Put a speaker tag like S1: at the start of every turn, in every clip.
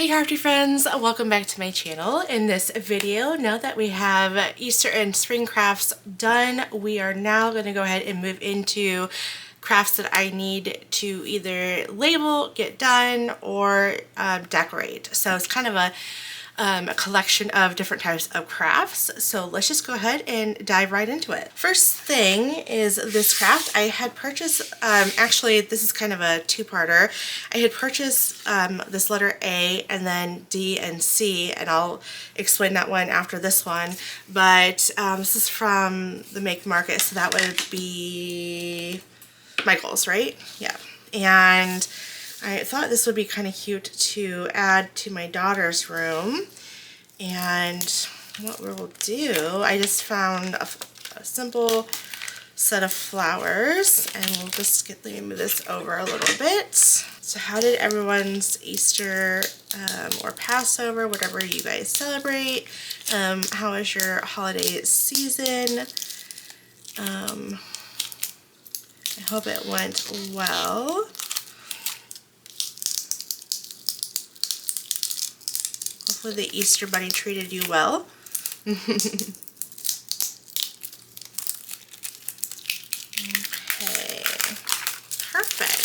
S1: Hey Crafty friends, welcome back to my channel. In this video, now that we have Easter and spring crafts done, we are now going to go ahead and move into crafts that I need to either label, get done, or decorate. So it's kind of a collection of different types of crafts. So let's just go ahead and dive right into it. First thing is this craft. I had purchased, actually this is kind of a two-parter. I had purchased this letter A and then D and C, and I'll explain that one after this one. But this is from the Make Market, so that would be Michael's, right? Yeah. And I thought this would be kind of cute to add to my daughter's room. And what we'll do, I just found a simple set of flowers, and we'll just let me move this over a little bit. So how did everyone's Easter or Passover, whatever you guys celebrate? How was your holiday season? I hope it went well. Hopefully the Easter Bunny treated you well. Okay, perfect.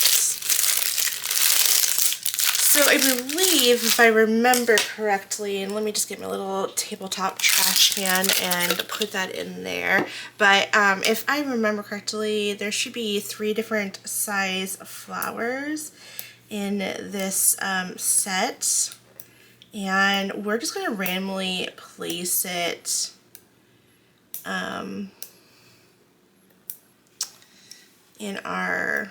S1: So I believe, if I remember correctly, and let me just get my little tabletop trash can and put that in there, but if I remember correctly, there should be 3 different size flowers in this set. And we're just going to randomly place it in on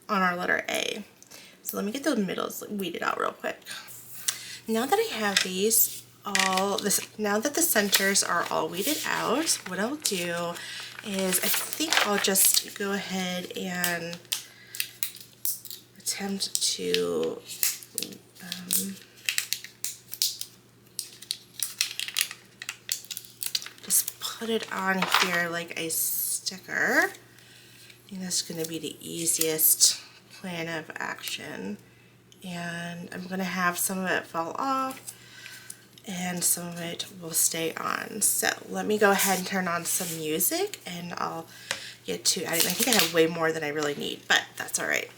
S1: our letter A. So let me get those middles weeded out real quick. Now that I have these now that the centers are all weeded out, what I'll do is I think I'll just go ahead and attempt to just put it on here like a sticker. I think that's going to be the easiest plan of action. And I'm going to have some of it fall off and some of it will stay on. So let me go ahead and turn on some music and I'll get to adding. I think I have way more than I really need, but that's all right.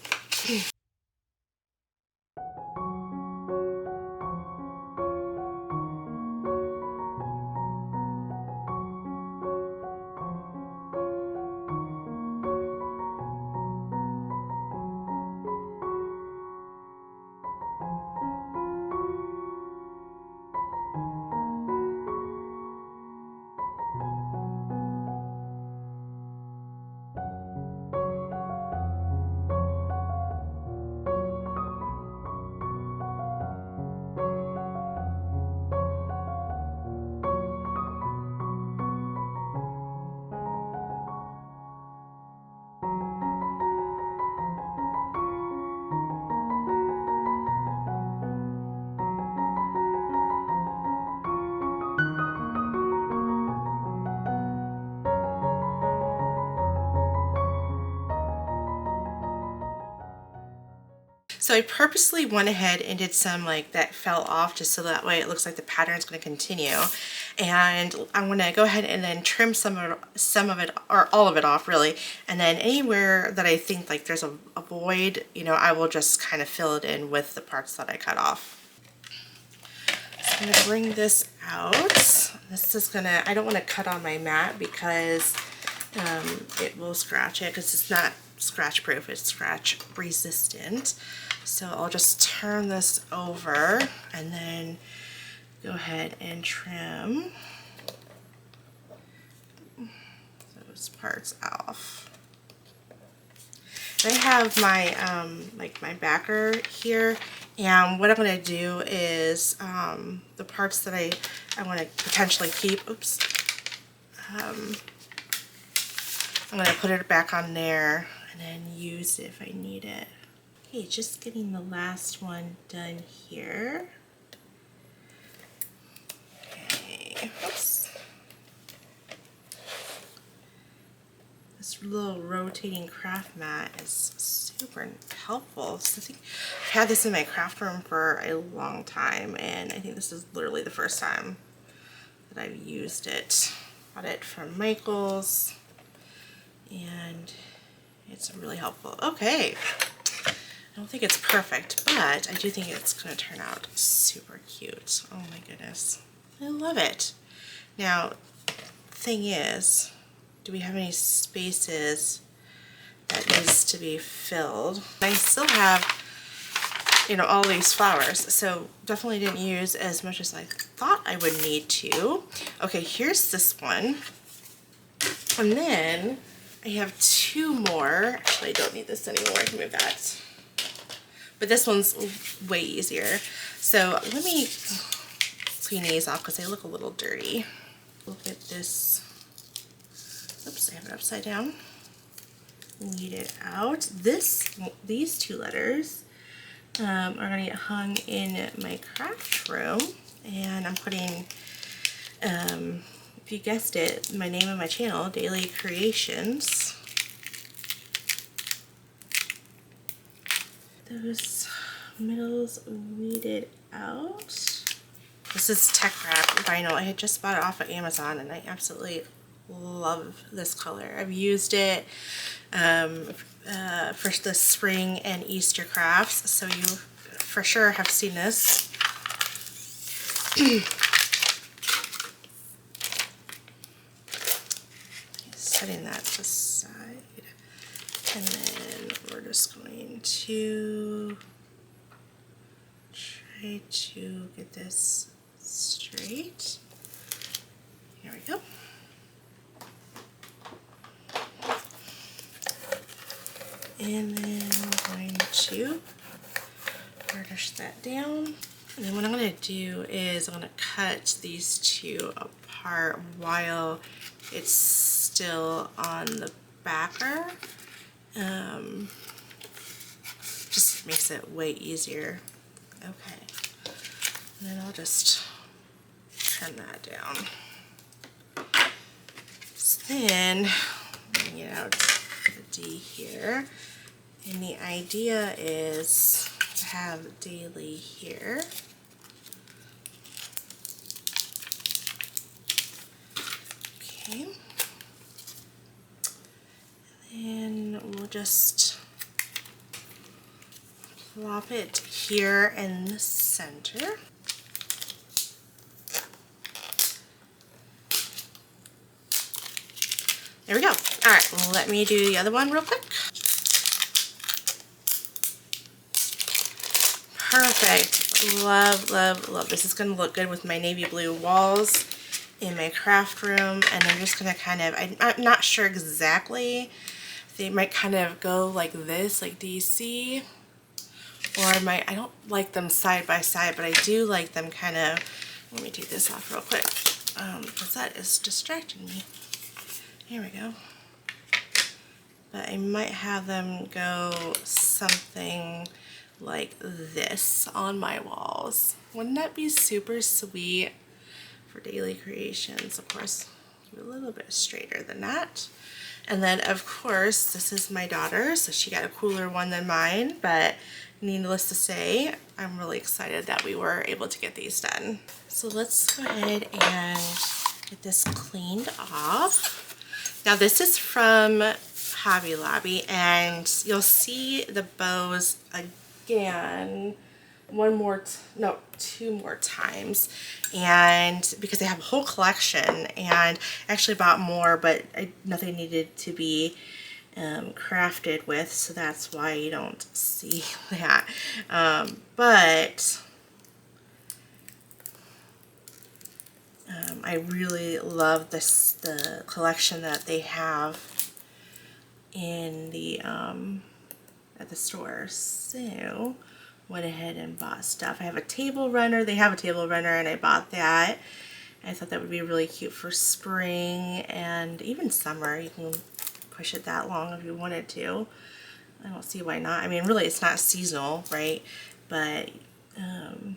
S1: So I purposely went ahead and did some like that fell off just so that way it looks like the pattern is going to continue. And I'm going to go ahead and then trim some of it or all of it off really. And then anywhere that I think like there's a void, you know, I will just kind of fill it in with the parts that I cut off. So I'm going to bring this out. This is going to, I don't want to cut on my mat because it will scratch it because it's not scratch proof, it's scratch resistant. So I'll just turn this over and then go ahead and trim those parts off. I have my like my backer here, and what I'm going to do is the parts that I want to potentially keep, oops, I'm going to put it back on there and then use it if I need it. Okay, just getting the last one done here. Okay, oops. this little rotating craft mat is super helpful. So I think I've had this in my craft room for a long time, and I think this is literally the first time that I've used it. Got it from Michael's, and it's really helpful. Okay, I don't think it's perfect, but I do think it's going to turn out super cute. Oh my goodness, I love it. Now, thing is, do we have any spaces that needs to be filled? I still have, you know, all these flowers, so definitely didn't use as much as I thought I would need to. Okay, here's this one, and then I have two more. Actually, I don't need this anymore. I can move that. But this one's way easier. So let me clean these off because they look a little dirty. Look at this. Oops, I have it upside down. Weed it out. These two letters are going to get hung in my craft room, and I'm putting, if you guessed it, my name of my channel, Daily Creations. Those middles weeded out. This is Tech Wrap vinyl. I had just bought it off of Amazon, and I absolutely love this color. I've used it for the spring and Easter crafts, so you for sure have seen this. Setting that to the side, and then we're just going to try to get this straight. Here we go. And then I'm going to burnish that down. And then what I'm going to do is I'm going to cut these two apart while it's still on the backer. Just makes it way easier. Okay. And then I'll just trim that down. So then, bring it out to the D here. And the idea is to have Daily here. Okay. And then we'll just plop it here in the center. There we go. All right, let me do the other one real quick. Perfect. Love, love, love. This is going to look good with my navy blue walls in my craft room. And I'm just going to kind of, I'm not sure exactly. They might kind of go like this, like DC. Or I don't like them side by side, but I do like them kind of, let me take this off real quick, because that is distracting me. Here we go. But I might have them go something like this on my walls. Wouldn't that be super sweet for Daily Creations? Of course, a little bit straighter than that. And then, of course, this is my daughter, so she got a cooler one than mine, but needless to say, I'm really excited that we were able to get these done. So let's go ahead and get this cleaned off. Now this is from Hobby Lobby, and you'll see the bows again two more times, and because they have a whole collection, and I actually bought more, but nothing needed to be crafted with, so that's why you don't see that. But I really love the collection that they have in the at the store. So went ahead and bought stuff. I have a table runner. They have a table runner, and I bought that. I thought that would be really cute for spring and even summer. You can push it that long if you wanted to. I don't see why not. I mean, really, it's not seasonal, right? But I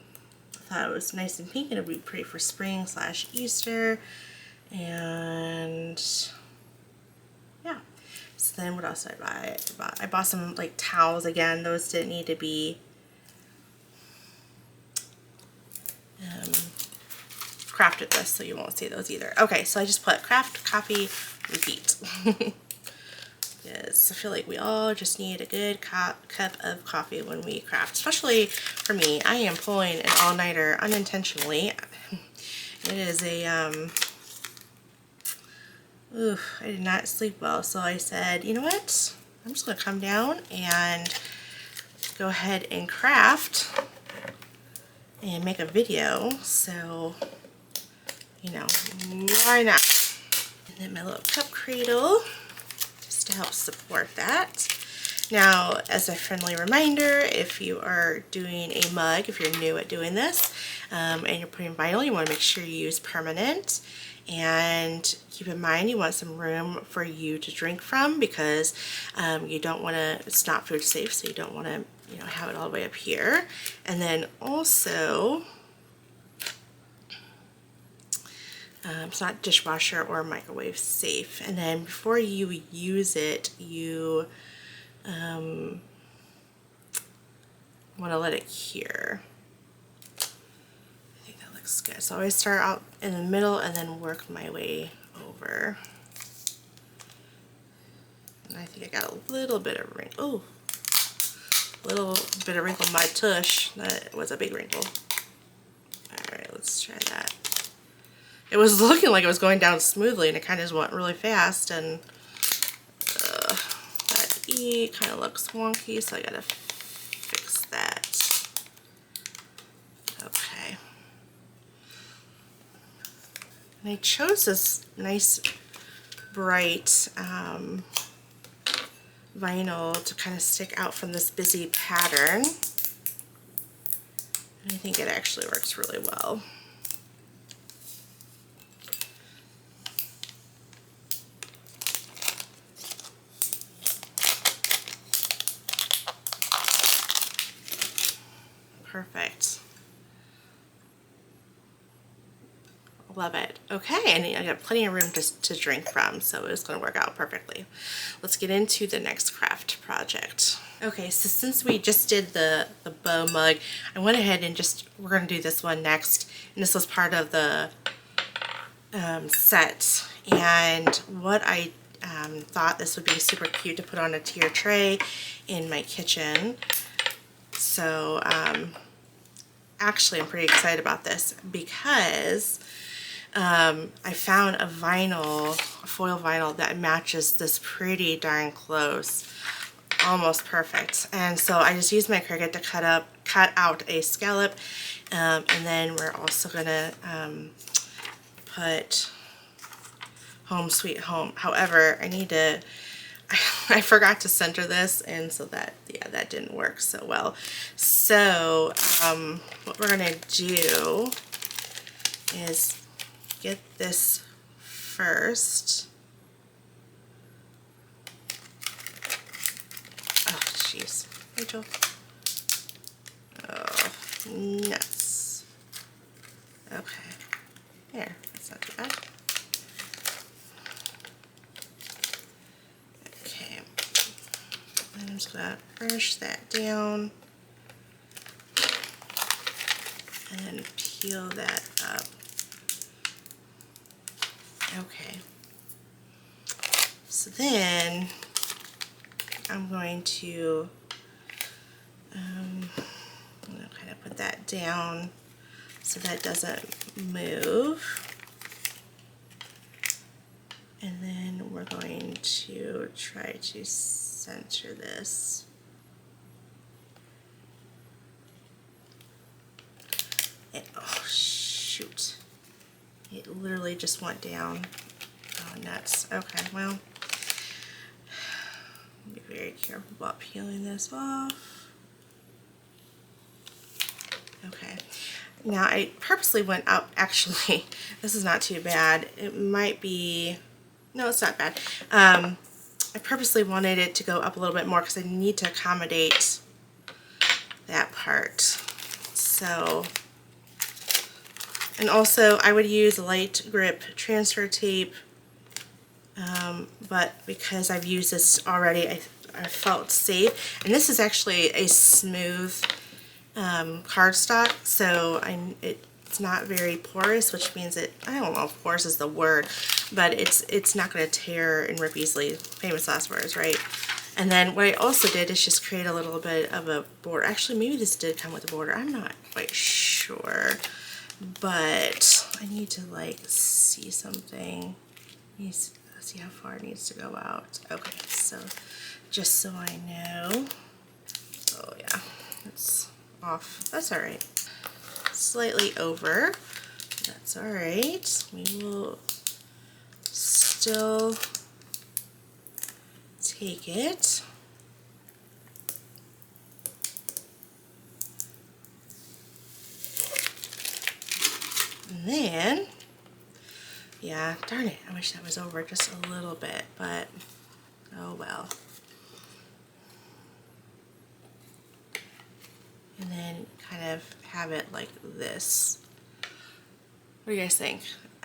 S1: thought it was nice and pink, and it would be pretty for spring / Easter. And yeah, So then what else did I buy? I bought some like towels again. Those didn't need to be crafted this, so you won't see those either. Okay, so I just put craft, coffee, repeat. Yes, I feel like we all just need a good cup of coffee when we craft, especially for me. I am pulling an all-nighter unintentionally. It is a, I did not sleep well, so I said, you know what? I'm just going to come down and go ahead and craft and make a video, so, you know, why not? And then my little cup cradle, just to help support that. Now, as a friendly reminder, if you are doing a mug, if you're new at doing this, and you're putting vinyl, you want to make sure you use permanent. And keep in mind you want some room for you to drink from, because you don't want to, it's not food safe, so you don't want to, you know, have it all the way up here. And then also, it's not dishwasher or microwave safe. And then before you use it, you want to let it cure. I think that looks good. So I always start out in the middle and then work my way over. And I think I got a little bit of wrinkle. Oh, a little bit of wrinkle in my tush. That was a big wrinkle. Alright, let's try that. It was looking like it was going down smoothly, and it kind of just went really fast, and that E kind of looks wonky, so I gotta fix that. Okay. And I chose this nice bright vinyl to kind of stick out from this busy pattern. And I think it actually works really well. Perfect. Love it. Okay, and I got plenty of room to drink from, so it's going to work out perfectly. Let's get into the next craft project. Okay, so since we just did the bow mug, I went ahead and we're going to do this one next. And this was part of the set. And what I thought this would be super cute to put on a tier tray in my kitchen. So actually I'm pretty excited about this because I found a foil vinyl that matches this pretty darn close, almost perfect. And so I just used my Cricut to cut out a scallop, and then we're also gonna put Home Sweet Home. However, I forgot to center this, and so that didn't work so well. So what we're gonna do is get this first. Oh jeez, Rachel. Oh, nuts. Okay, there, that's not too bad. Okay, and I'm just gonna brush that down and then peel that up. Okay, so then I'm going to kind of put that down so that doesn't move. And then we're going to try to center this. And, oh shoot. It literally just went down. Oh, nuts. Okay, well, be very careful about peeling this off. Okay. Now, I purposely went up, actually, this is not too bad. It might be, no, it's not bad. I purposely wanted it to go up a little bit more because I need to accommodate that part. So, and also I would use light grip transfer tape but because I've used this already, I felt safe. And this is actually a smooth cardstock, so it's not very porous, which means I don't know if porous is the word, but it's not going to tear and rip easily. Famous last words, right? And then what I also did is just create a little bit of a border. Actually, maybe this did come with a border. I'm not quite sure, but I need to like see something. Let's see how far it needs to go out. Okay, so just so I know. Oh yeah, it's off. That's all right. Slightly over. That's all right. We will still take it. And then, yeah, darn it. I wish that was over just a little bit, but oh well. And then kind of have it like this. What do you guys think?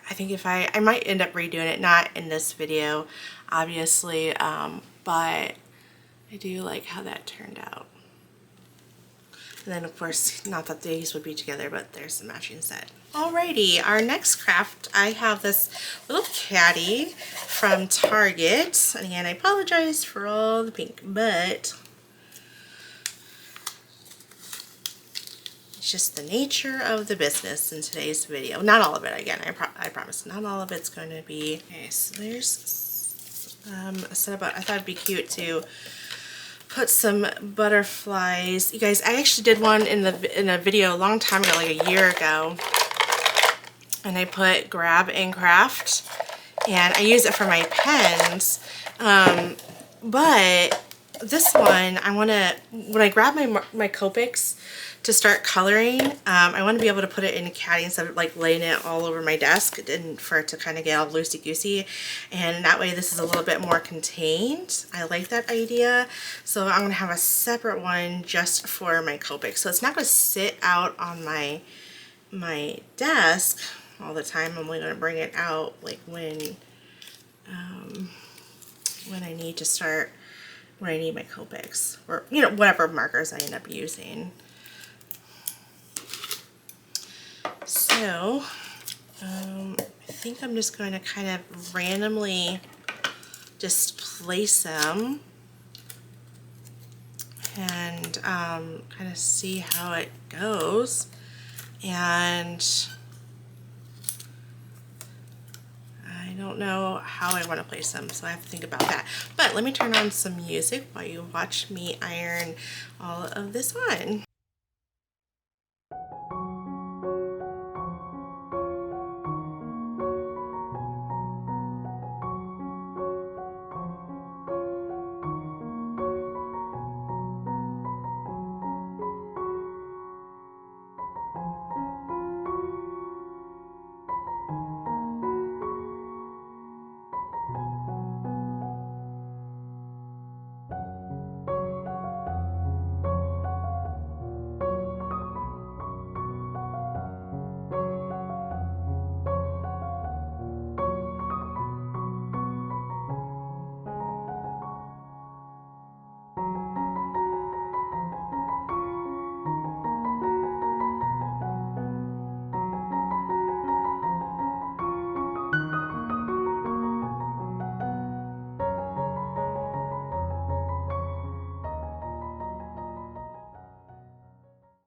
S1: I think if I might end up redoing it, not in this video, obviously, but I do like how that turned out. And then of course, not that these would be together, but there's the matching set. Alrighty, our next craft, I have this little caddy from Target. And again, I apologize for all the pink, but it's just the nature of the business in today's video. Not all of it, again, I promise. Not all of it's going to be. Okay, so there's a set of, I thought it'd be cute to put some butterflies. You guys, I actually did one in a video a long time ago, like a year ago. And I put grab and craft, and I use it for my pens. But this one, I want to, when I grab my Copics to start coloring, I want to be able to put it in a caddy instead of like laying it all over my desk, and for it to kind of get all loosey-goosey. And that way this is a little bit more contained. I like that idea. So I'm going to have a separate one just for my Copics. So it's not going to sit out on my desk all the time. I'm only going to bring it out like when I need to start, when I need my Copics, or you know, whatever markers I end up using. So I think I'm just going to kind of randomly just place them and kind of see how it goes. And I don't know how I want to place them, so I have to think about that. But let me turn on some music while you watch me iron all of this on.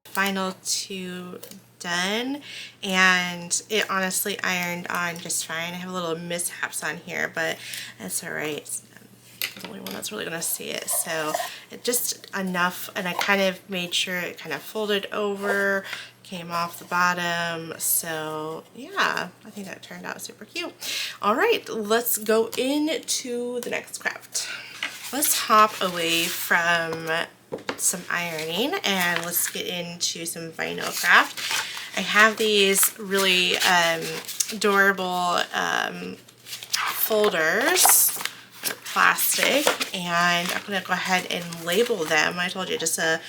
S1: Final two done, and it honestly ironed on just fine. I have a little mishaps on here, but that's all right. I'm the only one that's really gonna see it, so it just enough. And I kind of made sure it kind of folded over, came off the bottom. So yeah, I think that turned out super cute. All right, let's go into the next craft. Let's hop away from some ironing and let's get into some vinyl craft. I have these really adorable folders, they're plastic, and I'm going to go ahead and label them. I told you, just a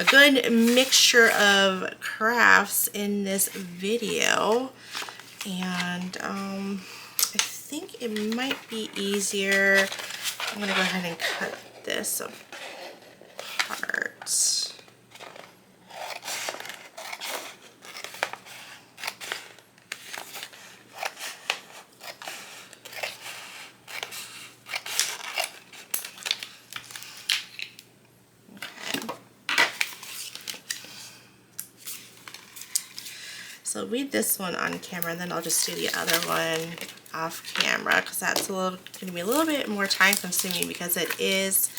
S1: good mixture of crafts in this video. And I think it might be easier. I'm gonna go ahead and cut this apart. So I'll read this one on camera, and then I'll just do the other one off camera, because that's going to be a little bit more time consuming because it is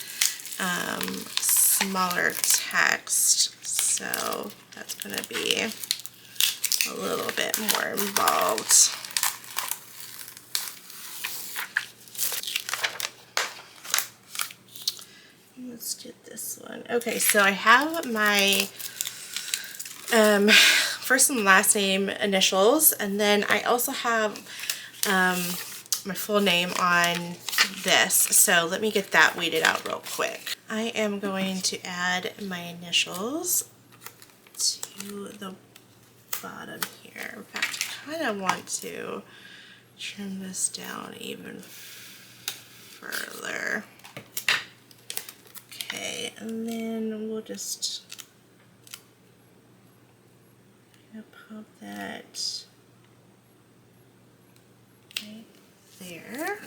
S1: smaller text. So that's going to be a little bit more involved. Let's do this one. Okay, so I have my first and last name initials, and then I also have my full name on this. So let me get that weeded out real quick. I am going to add my initials to the bottom here. In fact, I kind of want to trim this down even further. Okay, and then we'll just pop that right there.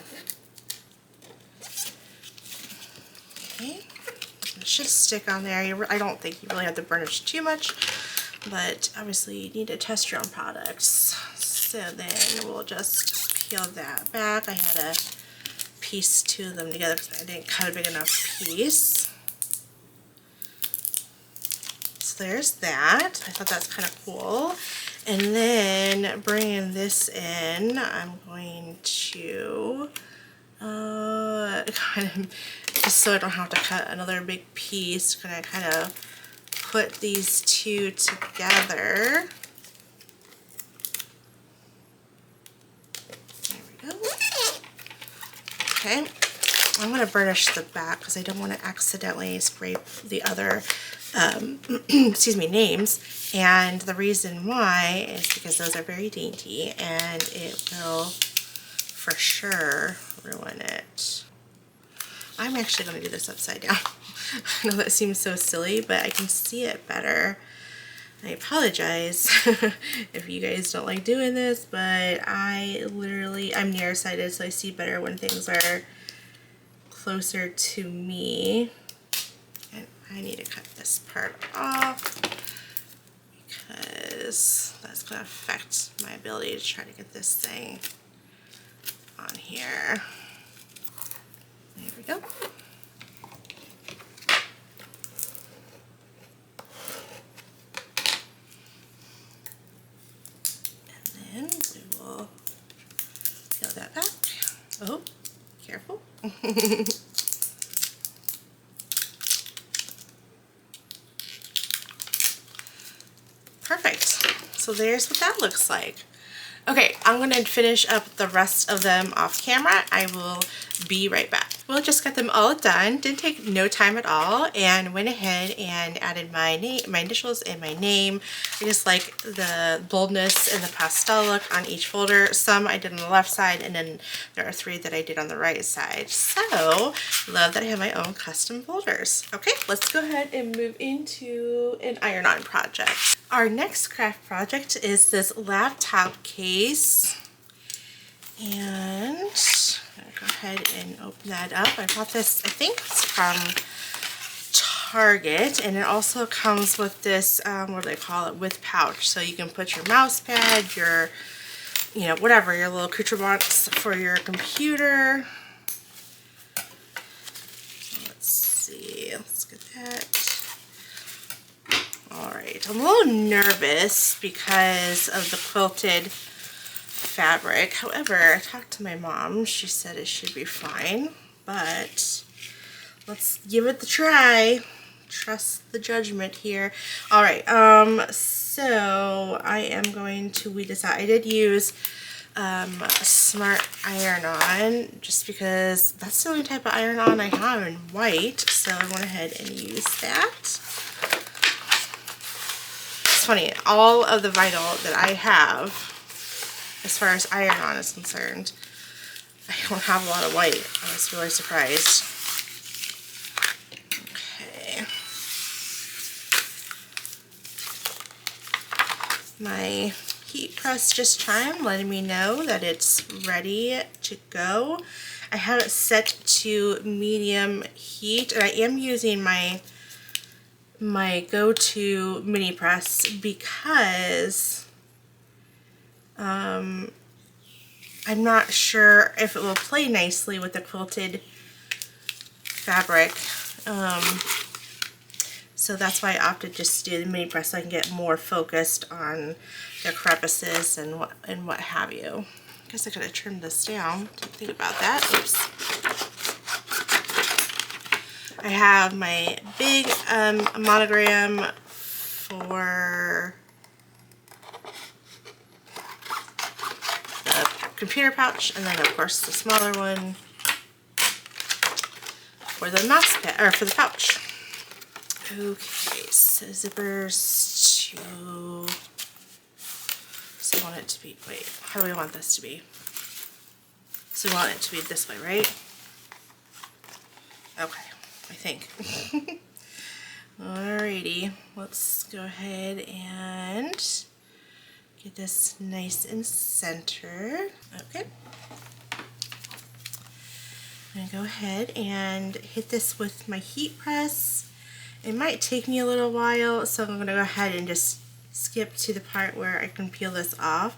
S1: Okay, it should stick on there. I don't think you really have to burnish too much, but obviously you need to test your own products. So then we'll just peel that back. I had to piece two of them together because I didn't cut a big enough piece. So there's that. I thought that's kind of cool. And then bringing this in, I'm going to kind of, just so I don't have to cut another big piece, gonna kind of put these two together. There we go. Okay, I'm gonna burnish the back because I don't want to accidentally scrape the other excuse me, names, and the reason why is because those are very dainty and it will for sure ruin it. I'm actually going to do this upside down. I know that seems so silly, but I can see it better. I apologize if you guys don't like doing this, but I'm nearsighted, so I see better when things are closer to me. I need to cut this part off because that's going to affect my ability to try to get this thing on here. There we go. And then we will peel that back. Oh, careful. Perfect. So there's what that looks like. Okay, I'm going to finish up the rest of them off camera. I will be right back. We'll just got them all done. Didn't take no time at all, and went ahead and added my initials and my name. I just like the boldness and the pastel look on each folder. Some I did on the left side, and then there are 3 that I did on the right side. So love that I have my own custom folders. Okay, let's go ahead and move into an iron-on project. Our next craft project is this laptop case, and I'm gonna go ahead and open that up. I bought this, I think it's from Target, and it also comes with this, what do they call it, with pouch, so you can put your mouse pad, your, you know, whatever, your little accoutrements for your computer. Let's see, let's get that. Alright, I'm a little nervous because of the quilted fabric. However, I talked to my mom. She said it should be fine, but let's give it the try. Trust the judgment here. Alright, so I am going to weed this out. I did use a Smart Iron-On just because that's the only type of iron-on I have in white, so I went ahead and used that. It's funny, all of the vinyl that I have, as far as iron-on is concerned, I don't have a lot of white. I was really surprised. Okay. My heat press just chimed, letting me know that it's ready to go. I have it set to medium heat, and I am using my go-to mini press because I'm not sure if it will play nicely with the quilted fabric. So that's why I opted just to do the mini press so I can get more focused on the crevices and what have you. I guess I could have trimmed this down. Didn't think about that. Oops. I have my big monogram for the computer pouch, and then of course the smaller one for the mouse pad, or for the pouch. Okay, so zippers to, so I want it to be, wait, how do we want this to be? So we want it to be this way, right? Okay, I think. Alrighty, let's go ahead and get this nice and centered. Okay. I'm going to go ahead and hit this with my heat press. It might take me a little while, so I'm going to go ahead and just skip to the part where I can peel this off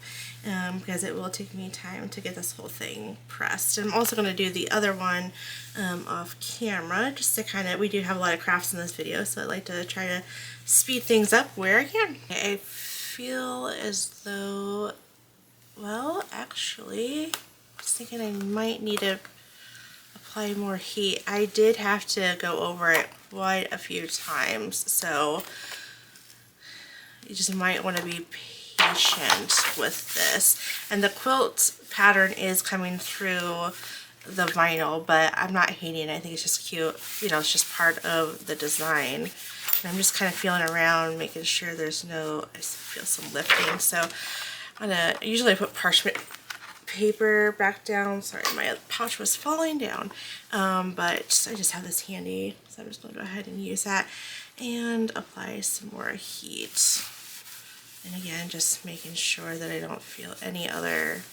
S1: because it will take me time to get this whole thing pressed. I'm also going to do the other one off camera just to kind of, we do have a lot of crafts in this video, so I like to try to speed things up where I can. I feel as though, well, actually, I was thinking I might need to apply more heat. I did have to go over it quite a few times, so you just might want to be patient with this. And the quilt pattern is coming through the vinyl, but I'm not hating it. I think it's just cute. You know, it's just part of the design. And I'm just kind of feeling around, making sure there's no, I feel some lifting. So I'm gonna, usually I put parchment paper back down. Sorry, my pouch was falling down, but I just have this handy, so I'm just going to go ahead and use that and apply some more heat. And again, just making sure that I don't feel any other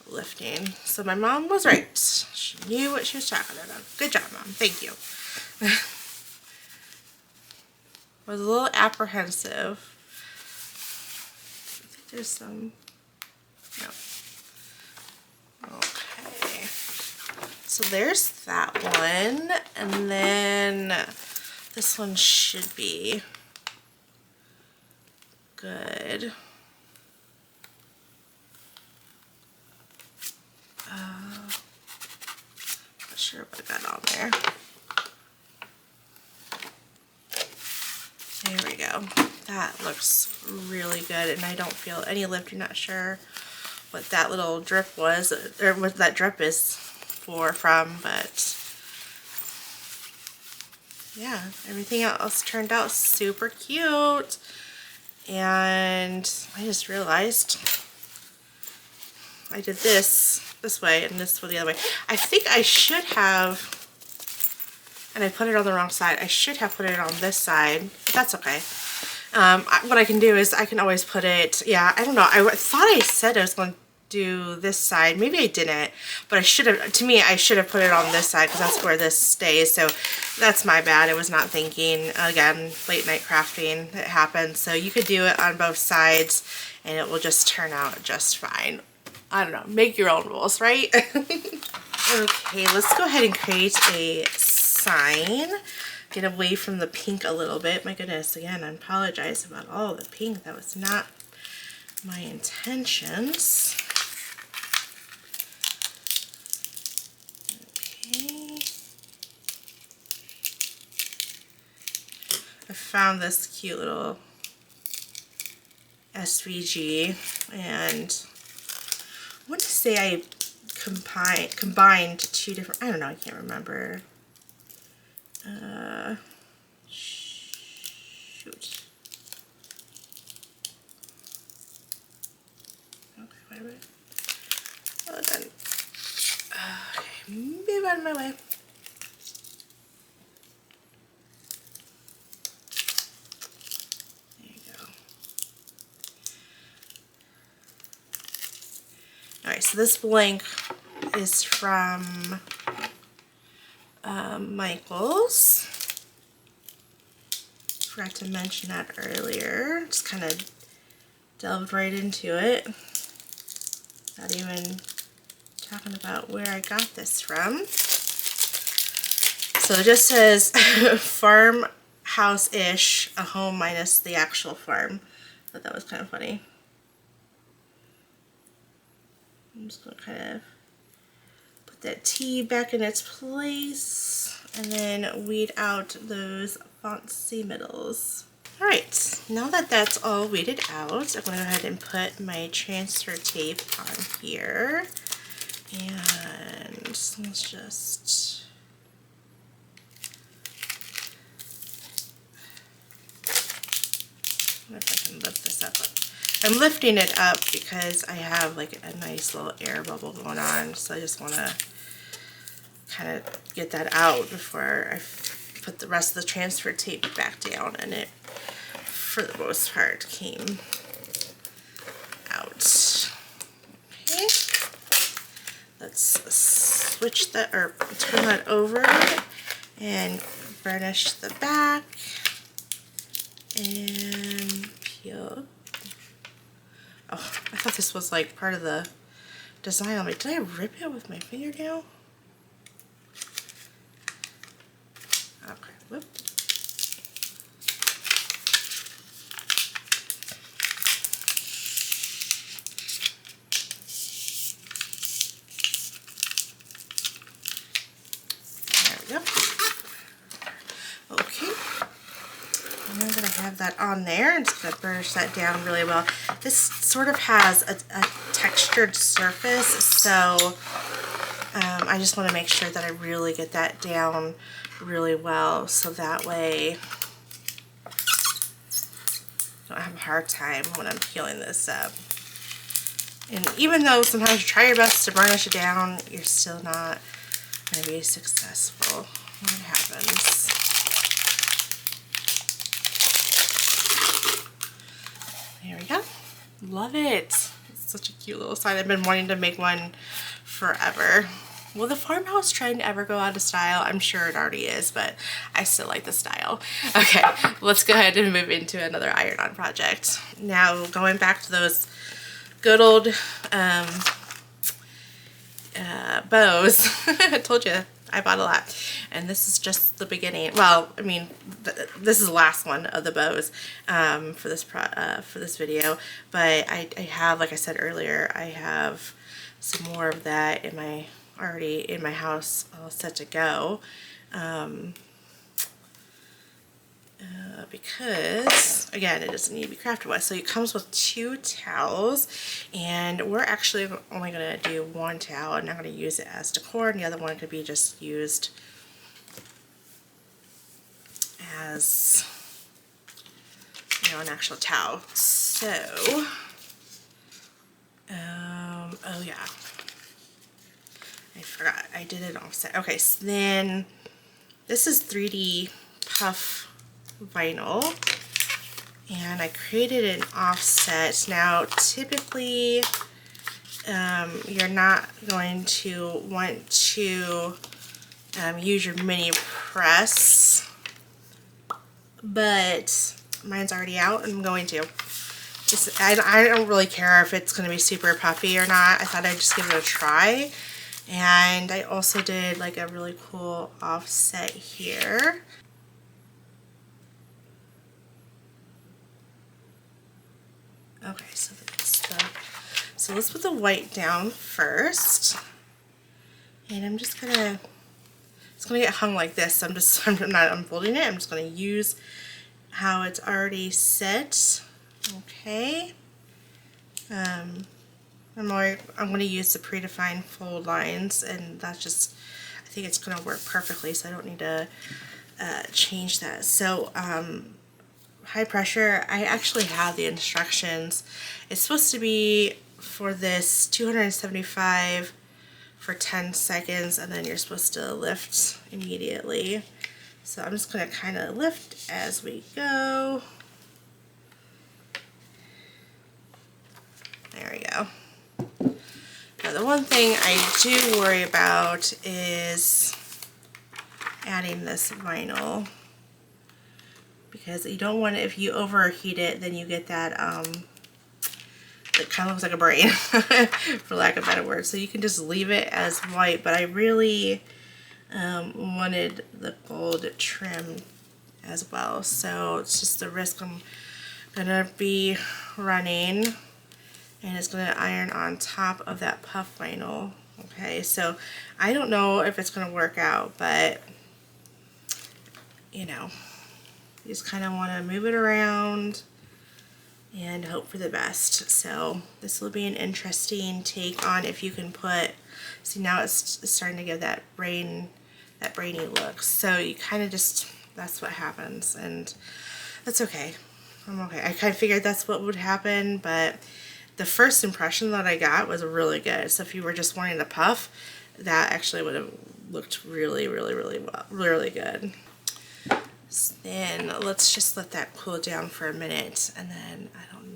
S1: lifting. So my mom was right. She knew what she was talking about. Good job, Mom. Thank you. I was a little apprehensive. I think there's some, no. Okay, so there's that one, and then this one should be good. Not sure what I got on there. There we go. That looks really good, and I don't feel any lift. I'm not sure what that little drip was, or what that drip is from, but yeah, everything else turned out super cute. And I just realized I did this way and this the other way. I think I should have, and I put it on the wrong side. I should have put it on this side, but that's okay. What I can do is I can always put it, yeah, I don't know. I thought I said I was going to do this side. Maybe I didn't, but I should have, to me, I should have put it on this side because that's where this stays. So that's my bad. I was not thinking. Again, late night crafting, it happens. So you could do it on both sides and it will just turn out just fine. I don't know. Make your own rules, right? Okay, let's go ahead and create a sign. Get away from the pink a little bit. My goodness, again, I apologize about all the pink. That was not my intentions. Okay. I found this cute little SVG, and I want to say I combined two different, I don't know, I can't remember. Shoot. Okay, wait a minute. Well done. out of my way. There you go. Alright, so this blank is from Michaels. Forgot to mention that earlier. Just kind of delved right into it. Not even talking about where I got this from. So it just says farmhouse-ish, a home minus the actual farm. I thought that was kind of funny. I'm just going to kind of put that T back in its place and then weed out those fancy middles. Alright, now that that's all weeded out, I'm going to go ahead and put my transfer tape on here. And let's just... I wonder if I can lift this up. I'm lifting it up because I have like a nice little air bubble going on, so I just want to kind of get that out before I put the rest of the transfer tape back down, and it, for the most part, came out. Okay, let's switch that, or turn that over and burnish the back and peel. Oh, I thought this was like part of the design. Did I rip it with my fingernail? Okay, whoop. There we go. Okay. And I'm going to have that on there. I'm just going to burnish that down really well. This sort of has a textured surface, so I just want to make sure that I really get that down really well, so that way I don't have a hard time when I'm peeling this up. And even though sometimes you try your best to burnish it down, you're still not going to be successful when it happens. There we go. Love it. It's such a cute little sign. I've been wanting to make one forever. Will the farmhouse trend ever go out of style? I'm sure it already is, but I still like the style. Okay, let's go ahead and move into another iron-on project. Now, going back to those good old bows. I told you I bought a lot, and this is just the beginning. Well, I mean, this is the last one of the bows for this video, but I have, like I said earlier, I have some more of that in my already in my house, all set to go, because again, it doesn't need to be crafted with. So it comes with 2 towels, and we're actually only going to do 1 towel. I'm not going to use it as decor, and the other one could be just used as, you know, an actual towel. So oh yeah, I forgot I did an offset. Okay, so then this is 3D puff vinyl, and I created an offset. Now typically you're not going to want to use your mini press, but mine's already out and I'm going to. I don't really care if it's going to be super puffy or not. I thought I'd just give it a try. And I also did like a really cool offset here. Okay, so let's put the white down first. And I'm just gonna, it's gonna get hung like this. I'm not unfolding it. I'm just gonna use how it's already set. Okay. I'm going to use the predefined fold lines, and that's just, I think it's going to work perfectly, so I don't need to change that. So high pressure, I actually have the instructions. It's supposed to be for this 275 for 10 seconds and then you're supposed to lift immediately. So I'm just going to kind of lift as we go. There we go. Now the one thing I do worry about is adding this vinyl, because you don't want it, if you overheat it, then you get that it kind of looks like a brain for lack of a better word. So you can just leave it as white, but I really wanted the gold trim as well, so it's just the risk I'm gonna be running, and it's gonna iron on top of that puff vinyl. Okay, so I don't know if it's gonna work out, but you know, you just kind of want to move it around and hope for the best. So this will be an interesting take on if you can put, see now it's starting to give that brainy look. So you kind of just, that's what happens, and that's okay. I'm okay. I kind of figured that's what would happen, but the first impression that I got was really good. So if you were just wanting the puff, that actually would have looked really well, really good. Then let's just let that cool down for a minute, and then I don't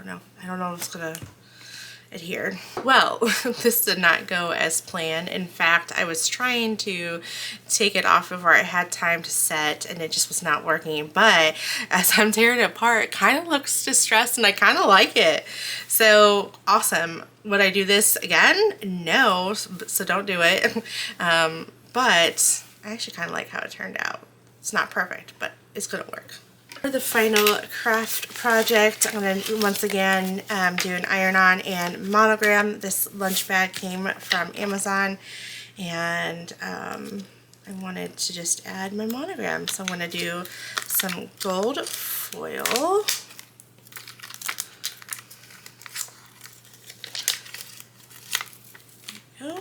S1: know if it's gonna adhere. Well, this did not go as planned. In fact, I was trying to take it off before I had time to set, and it just was not working. But as I'm tearing it apart, it kind of looks distressed, and I kind of like it. So awesome. Would I do this again? No, so don't do it. But I actually kind of like how it turned out. It's not perfect, but it's gonna work. For the final craft project, I'm going to once again do an iron-on and monogram. This lunch bag came from Amazon, and I wanted to just add my monogram. So I'm going to do some gold foil. There we go.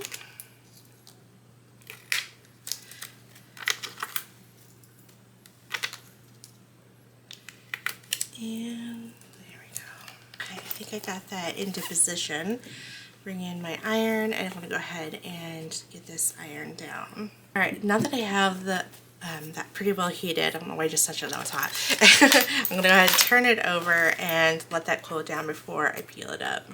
S1: And there we go. Okay, I think I got that into position. Bring in my iron, and I'm going to go ahead and get this iron down. Alright, now that I have the that pretty well heated, I don't know why I just touched it, that was hot. I'm going to go ahead and turn it over and let that cool down before I peel it up.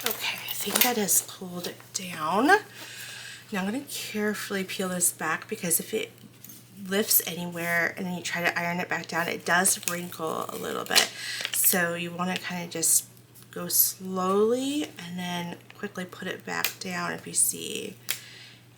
S1: Okay, I think that has cooled it down. Now I'm going to carefully peel this back, because if it lifts anywhere and then you try to iron it back down, it does wrinkle a little bit. So you want to kind of just go slowly and then quickly put it back down if you see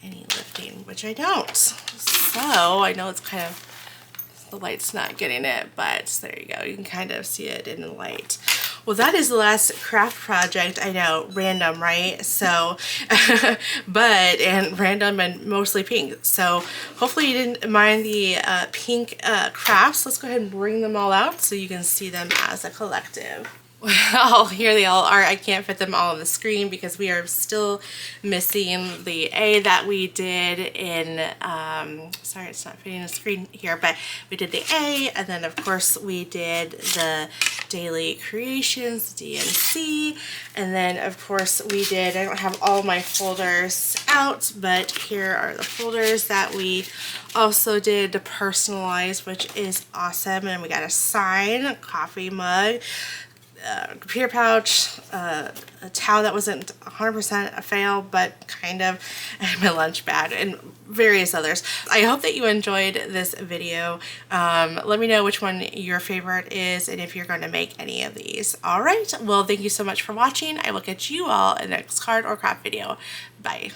S1: any lifting, which I don't. So I know it's kind of, the light's not getting it, but there you go. You can kind of see it in the light. Well, that is the last craft project. I know, random, right? So, and random and mostly pink. So hopefully you didn't mind the pink crafts. Let's go ahead and bring them all out so you can see them as a collective. Well, here they all are. I can't fit them all on the screen because we are still missing the A that we did in, sorry, it's not fitting the screen here, but we did the A, and then of course we did the Daily Creations, DNC, and then of course we did, I don't have all my folders out, but here are the folders that we also did to personalize, which is awesome. And we got a sign, a coffee mug, computer pouch, a towel that wasn't 100% a fail, but kind of, and my lunch bag, and various others. I hope that you enjoyed this video. Let me know which one your favorite is and if you're going to make any of these. Alright, well, thank you so much for watching. I will catch you all in the next card or craft video. Bye.